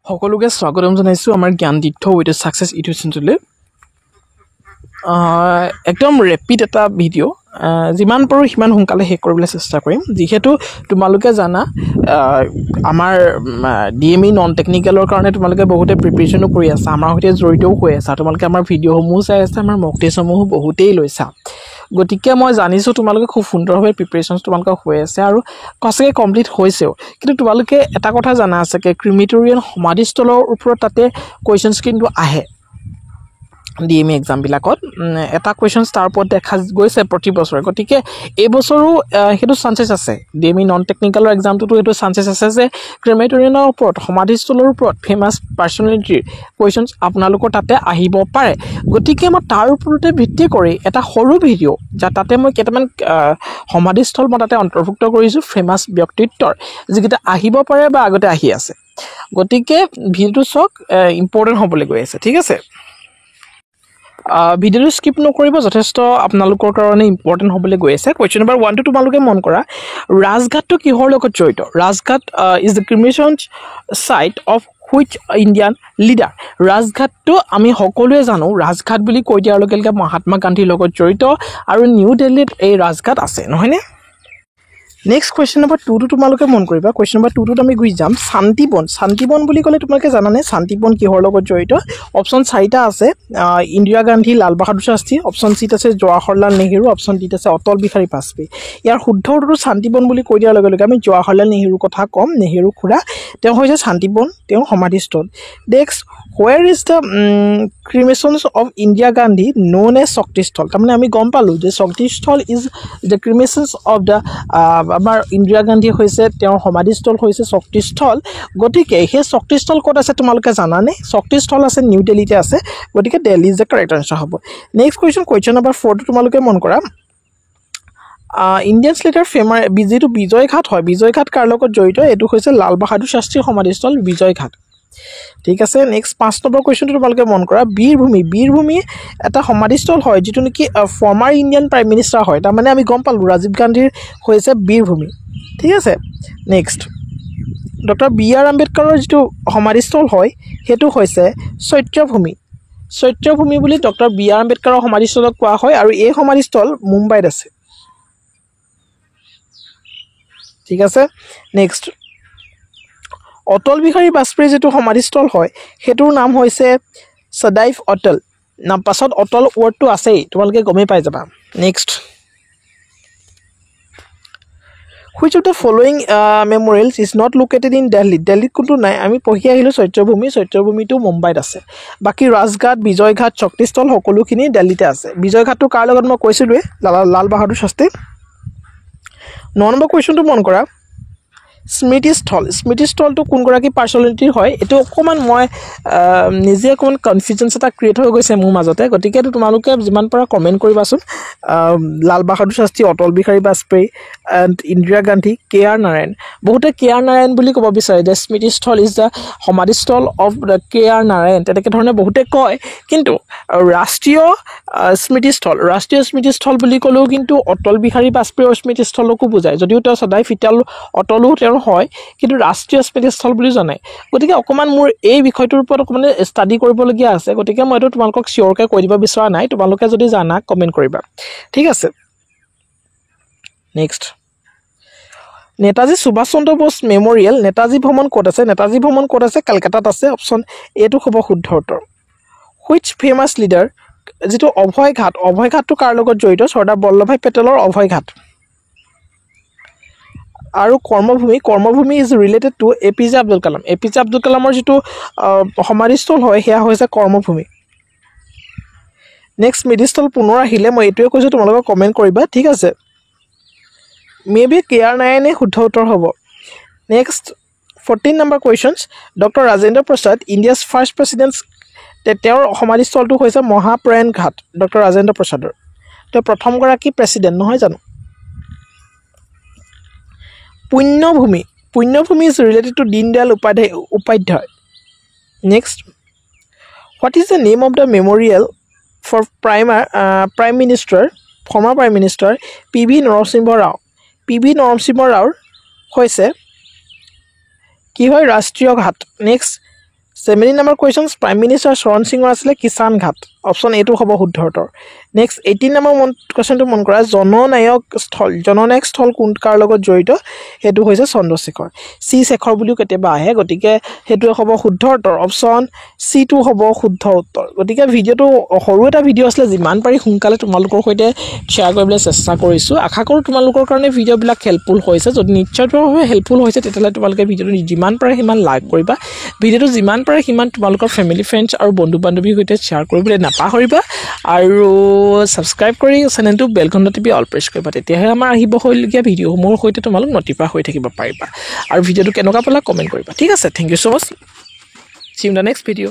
সকলোকে স্বাগতম জনাইছো আমাৰ জ্ঞান তীৰ্থ উইথ সাকসেস ইউটিউব চেনেললৈ একদম ৰেপিড এটা ভিডিঅ' যিমান পাৰো সিমান সোনকালে শেষ কৰিবলৈ চেষ্টা কৰিম যিহেতু তোমালোকে জানা আমাৰ ডিএমই নন টেকনিক্যালৰ কাৰণে তোমালোকে বহুতে প্ৰিপাৰেচনো কৰি আছা আমাৰ সৈতে জড়িতও হৈ আছা তোমালোকে আমাৰ ভিডিঅ'সমূহ চাই আছা আমাৰ মক টেষ্টসমূহ বহুতেই লৈছা গতিকে মই জানিছো তোমালোকে খুব সুন্দৰভাৱে প্ৰিপাৰেচন তোমালোকে হৈ আছে আৰু কসকে কমপ্লিট হৈছেও কিন্তু তোমালোকে এটা কথা জানা আছে যে ক্ৰিমিটৰিয়াল সমাধিস্থলৰ ওপৰত তাতে কোৱেশ্চনছ কিন্তু আহে ডিএমই এক্সাম বিলাকত এটা কোৱেশ্চনছ তাৰ ওপৰত দেখা গৈছে প্ৰতি বছৰে গতিকে এই বছৰো হেতু চান্সেছ আছে ডিএমই নন টেকনিক্যালৰ এক্সামটো হেতু চান্সেছ আছে যে ক্ৰিমিটৰিয়ালৰ ওপৰত সমাধিস্থলৰ ওপৰত ফেমাছ পাৰ্সনেলিটিৰ কোৱেশ্চনছ আপোনালোকৰ তাতে আহিব পাৰে গতিকে মই তাৰ ওপৰতে ভিত্তি কৰি এটা সৰু ভিডিঅ' যা তাতে মই কেইটামান সমাধিস্থল মই তাতে অন্তৰ্ভুক্ত কৰিছো ফেমাছ ব্যক্তিত্বৰ যিকেইটা আহিব পাৰে বা আগতে আহি আছে গতিকে ভিডিঅ'টো চক ইম্পৰ্টেন্ট হ'বলৈ গৈ আছে ঠিক আছে ভিডিঅ'টো স্কিপ নকৰিব যথেষ্ট আপোনালোকৰ কাৰণে ইম্পৰ্টেন্ট হ'বলৈ গৈ আছে কোৱেশ্চন নম্বৰ 1 টো তোমালোকে মন কৰা ৰাজঘাটটো কিহৰ লগত জড়িত Rajghat is the cremation site of which Indian leader ৰাজঘাটটো আমি সকলোৱে জানো ৰাজঘাট বুলি কৈ দিয়াৰ লগে লগে মহাত্মা গান্ধীৰ লগত জড়িত আৰু নিউ দিল্লীত এই ৰাজঘাট আছে নহয়নে নেক্সট কোৱেশ্চন নম্বৰ 2 টো তোমালোকে মন কৰিবা কোৱেশ্চন নম্বৰ 2 টোত আমি গুই যাম শান্তিবন বুলি ক'লে তোমালোকে জানানে শান্তিবন কিহৰ লগত জড়িত অপচন 4টা আছে ইন্দিৰা গান্ধী লাল বাহাদুৰ শাস্ত্ৰী অপচন সি আছে জৱাহৰলাল নেহেৰু অপচন ডি আছে অটল বিহাৰী বাজপেয়ী ইয়াৰ শুদ্ধ উত্তৰটো শান্তিবন বুলি কৈ দিয়াৰ লগে লগে আমি জৱাহৰলাল নেহেৰুৰ কথা কম নেহেৰু খুৰা তেওঁ হৈছে শান্তিবন তেওঁ সমাধিস্থল next where is the cremation of Indira Gandhi known as Shaktisthal তাৰমানে আমি গম পালো যে Shaktisthal is the cremation of the আমাৰ ইন্দিৰা গান্ধী হৈছে তেওঁৰ সমাধিস্থল হৈছে Shaktisthal গতিকে সেই Shaktisthal ক'ত আছে তোমালোকে জানানে Shaktisthal আছে নিউ দিল্লীতে আছে গতিকে Delhi is the correct answer হ'ব নেক্সট কোৱেশ্চন নম্বৰ 4 টো তোমালোকে মন কৰা ইণ্ডিয়ান লিডাৰ ফেমাৰ বিজেটো বিজয় ঘাট হয় বিজয় ঘাট কাৰ লগত জড়িত এটো হৈছে লাল বাহাদুৰ শাস্ত্ৰী সমাধিস্থল বিজয় ঘাট ঠিক আছে নেক্সট 5 নম্বৰ কোৱেশ্চনটো তোমালোকে মন কৰা বীৰভূমি এটা সমাধিস্থল হয় যেটো নেকি ফৰ্মাৰ ইণ্ডিয়ান প্ৰাইম মিনিষ্টাৰ হয় তাৰ মানে আমি গম পালো ৰাজীৱ গান্ধীৰ হৈছে বীৰভূমি ঠিক আছে নেক্সট ডক্টৰ বি আৰ আম্বেদকাৰৰ যেটো সমাধিস্থল হয় হেতু হৈছে সত্যভূমি বুলি ডক্টৰ বি আৰ আম্বেদকাৰৰ সমাধিস্থলক কোৱা হয় আৰু এই সমাধিস্থল মুম্বাইত আছে ঠিক আছে নেক্সট অটল বিহাৰী বাজপেয়ী যেটো সমাধিস্থল হয় হেতুৰ নাম হৈছে সদাইভ অটল নাম পাছত অটল ওয়াৰ্ডটো আছে তোমালোকে গমে পাই যাবা next which of the following memorials is not located in Delhi কোনটো নাই আমি পঢ়ি আহিলো সত্যভূমিটো মুম্বাইত আছে বাকি ৰাজঘাট বিজয়ঘাট শক্তিস্থল সকলোখিনি দিল্লীতে আছে বিজয়ঘাটটো কাৰ লগত মই কৈছিলো লাল বাহাদুৰ শাস্ত্ৰী 9 নম্বৰ কোৱেশ্চনটো মন কৰা স্মৃতিস্থলটো কোন গৰাকী পাৰ্সনেলিটিৰ হয় এটো অকমান মই নিজে কোন কনফিউজনছ এটা ক্ৰিয়েট হৈ গৈছে মোৰ মাজতে গতিকে তোমালোকে যিমান পৰা কমেন্ট কৰিবাচোন Lal Bahadur Shastri Atal Bihari Vajpayee and Indira Gandhi K R Narayan বহুতে কে আৰ নাৰায়ণ বুলি ক'ব বিচাৰে যে Smriti Sthal is the samadhi sthal of the K R Narayan তেনেকে ধৰণে বহুতে কয় কিন্তু ৰাষ্ট্ৰীয় স্মৃতিস্থল বুলি ক'লেও কিন্তু অটল বিহাৰী বাজপেয়ীৰ স্মৃতিস্থলকো বুজায় যদিও তেওঁ সদায় ফিটাল অটলো হয় কিন্তু ৰাষ্ট্ৰীয় স্মৃতিস্থল বুলি জানে গতিকে অকমান মোৰ এই বিষয়টোৰ ওপৰত অকমান ষ্টাডি কৰিবলগীয়া আছে গতিকে মই এটো তোমালোকক শিওৰকে কৈ দিব বিচৰা নাই তোমালোকে যদি জানা কমেন্ট কৰিবা ঠিক আছে নেক্সট নেতাজী সুভাষ চন্দ্ৰ বোস মেমৰিয়েল নেতাজী ভ্ৰমণ ক'ত আছে কলকাতাত আছে অপচন এ টো হ'ব শুদ্ধ উত্তৰ which famous leader যেটো অভয়ঘাটটো কাৰ লগত জড়িত চৰ্দাৰ বল্লভভাই পেটেলৰ অভয়ঘাট আৰু Karm Bhoomi is related to APJ Abdul কালামৰ যেটো সমাধিস্থল হয় হেয়া হৈছে কৰ্মভূমি নেক্সট মিডিস্থল পুনৰ আহিলে মই এটোৱে কৈছো তোমালোকে কমেন্ট কৰিবা ঠিক আছে মেবি কে আৰ নাৰায়ণে শুদ্ধ উত্তৰ হ'ব next 14 number কোৱেশ্চনছ doctor Rajendra Prasad India's first president তেওঁৰ সমাধিস্থলটো হৈছে মহাপ্ৰয়াণ ঘাট ডক্টৰ ৰাজেন্দ্ৰ প্ৰসাদৰ তেওঁ প্ৰথম গৰাকী প্ৰেসিডেন্ট নহয় জানো পুণ্যভূমি is related to Dindayal Upadhyay. Next, what is the name of the memorial for former Prime Minister P.V. Narasimha Rao? P.V. Narasimha Rao হৈছে কি হয় Rashtriya Ghat next 17 number question prime minister Charan সিঙৰ আছিলে কিষাণ ঘাট অপশ্যন এটো হ'ব শুদ্ধ উত্তৰ নেক্সট 18 নম্বৰ কুৱেশ্যনটো মন কৰা জননায়ক স্থল কোন কাৰ লগত জড়িত হেতু হৈছে চন্দ্ৰশেখৰ চি শেখৰ বুলিও কেতিয়াবা আহে গতিকে হেতু হ'ব শুদ্ধ উত্তৰ অপশ্যন চি টো হ'ব শুদ্ধ উত্তৰ গতিকে ভিডিওটো সৰু এটা ভিডিও আছিল যিমান পাৰি সোনকালে তোমালোকৰ সৈতে শ্বেয়াৰ কৰিবলৈ চেষ্টা কৰিছো আশা কৰো তোমালোকৰ কাৰণে ভিডিওবিলাক হেল্পফুল হৈছে যদি নিশ্চয়ভাৱে হেল্পফুল হৈছে তেতিয়ালে তোমালোকে ভিডিওটো যিমান পাৰে সিমান লাইক কৰিবা ভিডিওটো যিমান পাৰে সিমান তোমালোকৰ ফ্যামিলি ফ্ৰেণ্ডছ আৰু বন্ধু বান্ধৱীৰ সৈতে শ্বেয়াৰ কৰিবলৈ নাপাহৰিবা আৰু সাবস্ক্ৰাইব কৰি চেনেলটো বেলকন টিপি অল প্ৰেছ কৰিবা তেতিয়াহে আমাৰ আহিব হলগিয়া ভিডিওসমূহৰ সৈতে তোমালোক নটিফাই হৈ থাকিব পাৰিবা আৰু ভিডিওটো কেনেকুৱা পালা কমেন্ট কৰিবা ঠিক আছে thank you so much see you in the next video